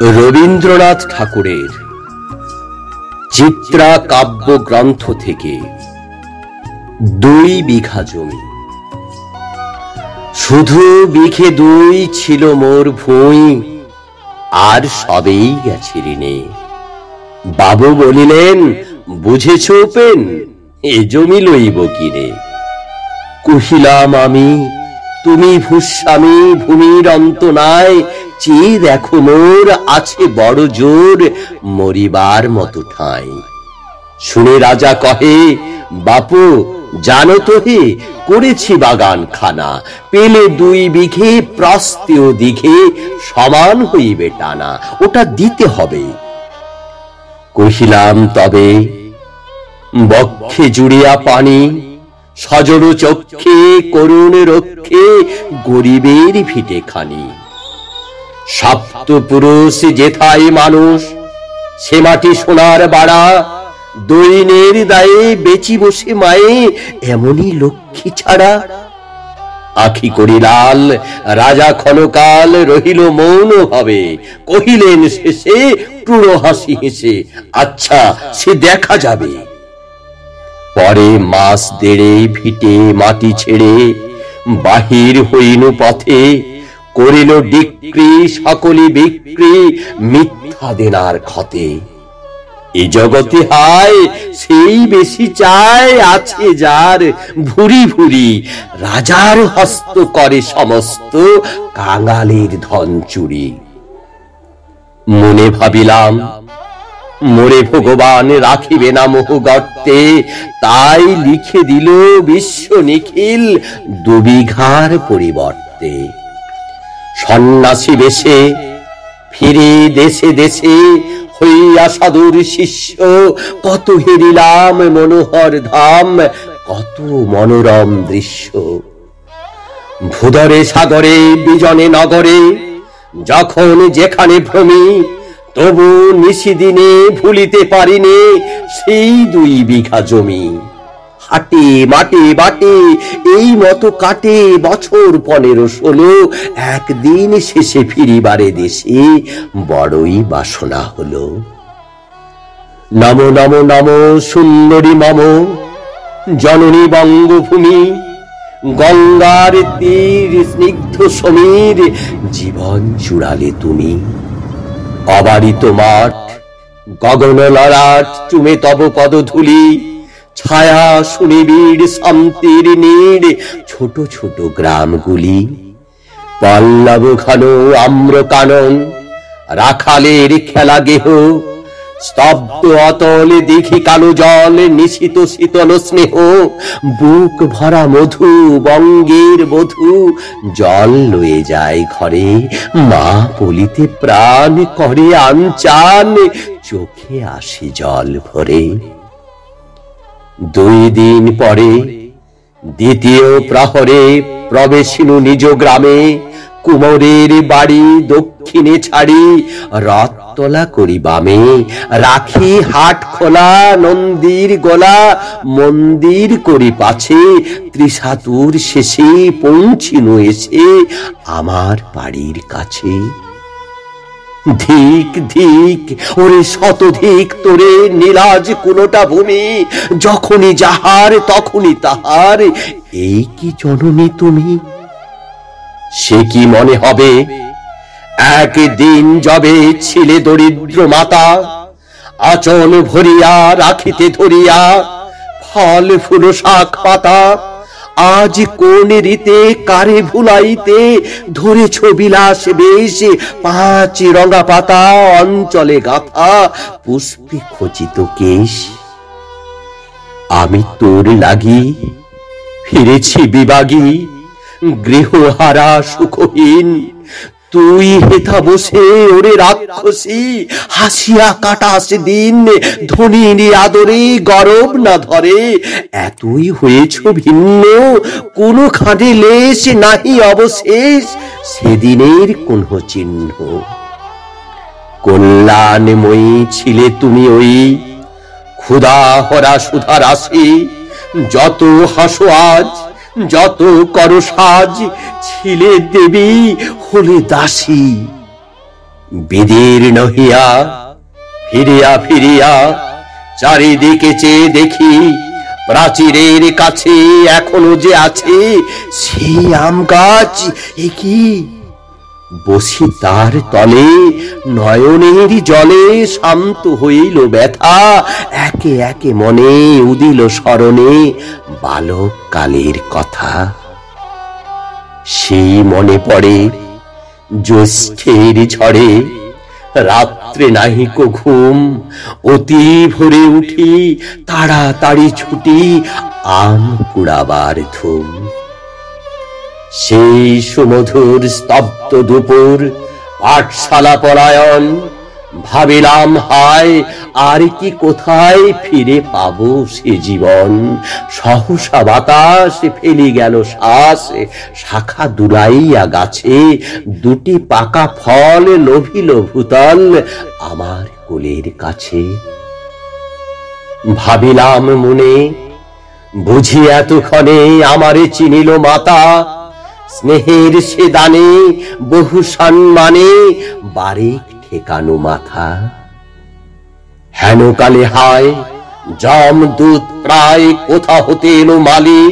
রবীন্দ্রনাথ ঠাকুরের চিত্রা কাব্যগ্রন্থ থেকে 2 বিঘা জমি। শুধু বিঘে 2 ছিল মোর ভুঁই, আর সবেই গেছে ঋণে। বাবু বলিলেন, বুঝেছ উপেন, এ জমি লইব কিরে? কহিলাম আমি, তুমি ভূস্বামী, ভূমির অন্ত নাই, চেয়ে দেখো মোর আছে বড় জোর, মরিবার মতো ঠাঁই। শুনে রাজা কহে, বাপু জানো তো হে, করেছি বাগান খানা, পেলে 2 বিঘে প্রস্তে ও দিঘে সমান হইবে টানা, ওটা দিতে হবে। কহিলাম তবে, বক্ষে জুড়িয়া পানি, সজল চক্ষে করুণ রক্ষে, গরিবের ভিটে খানি। সপ্তপুরুষ যেথায় মানুষ, সে মাটি সোনার বাড়া, দৈনের দায়ে বেচি বসে মায়ে, এমনই লক্ষ্মী ছাড়া। আখি করি লাল, রাজা ক্ষণকাল রহিল মৌন ভাবে, কহিলেন শেষে ক্রূর হাসি হেসে, আচ্ছা সে দেখা যাবে। পরে মাস 1.5 ভিটে মাটি ছেড়ে বাহির হইল পথে, করিল ডিক্রি সকলি বিক্রি, মিথ্যা দেনার ক্ষতে। এ জগতে হায় সেই বেশি চায়, আছে যার ভুরি ভুরি, রাজার হস্ত করে সমস্ত, কাঙালের ধন চুরি। মনে ভাবিলাম, মোরে ভগবান রাখিবে না মোহ গর্তে, তাই লিখে দিল বিশ্ব নিখিল 2 বিঘার পরিবর্তে। সন্ন্যাসী বেশে ফিরে দেশে দেশে, হইয়া সাধুর শিষ্য, কত হেরিলাম মনোহর ধাম, কত মনোরম দৃশ্য। ভূধরে সাগরে বিজনে নগরে, যখন যেখানে ভ্রমি, তবু নিশিদিনে ভুলিতে পারিনে সেই 2 বিঘা জমি। হাটে মাটে বাটে এই মতো কাটে বছর 15-16, একদিন শেষে ফিরিবারে দেশে বড়ই বাসনা হলো। নমো নমো নমো সুন্দরী মম জননী বঙ্গভূমি, গঙ্গার তীর স্নিগ্ধ সমীর, জীবন জুড়ালে তুমি। অবারিত মাঠ, গগন ললাট, চুমে তব পদধূলি, ছায়া সুনিবিড় শান্তির নীড়, ছোট ছোট গ্রামগুলি। পল্লব ঘন আম্র কানন, রাখালের খেলা গেহ, স্তব্ধ অতল দিঘি কালো জল, নিশিত শীতল স্নেহ, বুক ভরা মধু বঙ্গের বধূ, জল লয়ে যায় ঘরে, মা বলিতে প্রাণ করে আনচান, চোখে আসে জল ভরে। 2 দিন পরে দ্বিতীয় প্রহরে প্রবেশিনু নিজ গ্রামে, কুমোরের বাড়ি দক্ষিণে ছাড়ি, রথতলা করি বামে, রাখি হাট খোলা, নন্দীর গোলা, মন্দির করি পাছে, ত্রিশাতুর শেষে পৌঁছিনু এসে আমার বাড়ির কাছে। ধিক ধিক ওরে শতধিক তোরে নীলাজ কুলোটা ভূমি, যখনই যাহার তখনই তাহার, এই কি জননী তুমি? সে কি মনে হবে, একদিন যবে ছিলে দরিদ্র মাতা, আঁচল ভরিয়া রাখিতে ধরিয়া ফল ফুল শাক পাতা, আজ কোন রীতে কারে ভুলাইতে, ধরেছ বিলাস বেশ 5 রঙা পাতা, অঞ্চলে গাথা পুষ্পে খচিত কেশ। আমি তোর লাগি ফিরেছি বিবাগী, গৃহহারা সুখহীন, তুই হেথা বসে ওরে রাক্ষসী, হাসিয়া কাটাস দিন, ধনীর আদরে গরব না ধরে, এতই হয়েছ ভিন্ন, কোনো খাঁড়ে লেশ নাহি অবশেষ, সেদিনের কোন চিহ্ন। কল্যাণময়ী ছিলে তুমি ওই, ক্ষুধা হরা সুধা রাশি, যত হাসো আজ যত করো সাজ, ছিলে দেবী হলে দাসী। বিদীর্ণ হইয়া ফিরিয়া ফিরিয়া চারিদিকে চেয়ে দেখি প্রাচীরের কাছে এখনো যে আছে সেই আম গাছ। এ কি? বসি তার তলে, নয়নের জলে শান্ত হইল ব্যথা, একে একে মনে উদিল স্মরণে বালক কালের কথা। সেই মনে পড়ে জ্যৈষ্ঠের ঝড়ে রাত্রে নাহিক ঘুম, অতি ভোরে উঠি তাড়াতাড়ি ছুটি আম কুড়াবার ধুম। সেই সুমধুর স্তব্ধ দুপুর পাঠশালা পলায়ন, ভাবিলাম হায় আর কি কোথায় ফিরে পাবো সে জীবন। সহসা বাতাস ফেলি গেল শ্বাস, শাখা দুলাইয়া গাছে দুটি পাকা ফল লোভিল ভূতল আমার কোলের কাছে। ভাবিলাম মনে, বুঝি এতক্ষণে আমারে চিনিল মাতা, স্নেহের সে দানে বহু সম্মানে বারেক ঠেকানো মাথা। হেন কালে হায় যমদূত প্রায় কোথা হতে এলো মালি,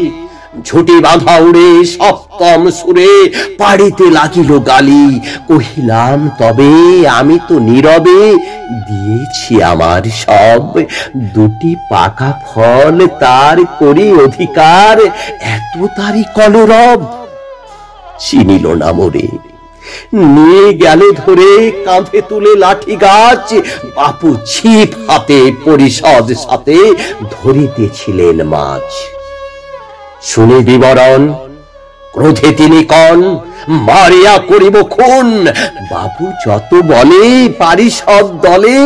ঝুটি বাঁধা উড়ে সপ্তম সুরে পাড়িতে লাগিল গালি। কহিলাম তবে আমি তো নীরবে দিয়েছি আমার সব, দুটি পাকা ফল তার করি অধিকার, এত তারি কলরব। চিনিল না মোরে, নিয়ে গেল ধরে কাঁধে তুলে লাঠি গাছ। বাপু ছিপ হাতে পরিষদ সাথে ধরিতেছিলেন মাছ। শুনে বিবরণ ক্রোধে তিনি কন, মারিয়া করিব খুন। বাবু যত বলে পারিষদ দলে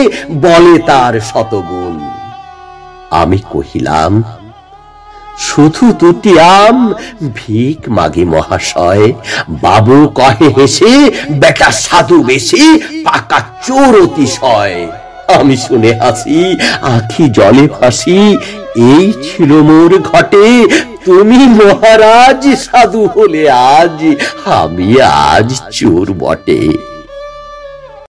বলে তার শতগুণ। আমি কহিলাম শুধু দুটি আম, ভিক মাগি মহাশয়। বাবু কহে হেসে, বেটা সাধু বেশি, পাকা চোর অতিশয়। আমি শুনে হাসি, আঁখি জলে ভাসি, এই ছিল মোর ঘটে। তুমি মহারাজ সাধু হলে আজ, আমি আজ চোর বটে।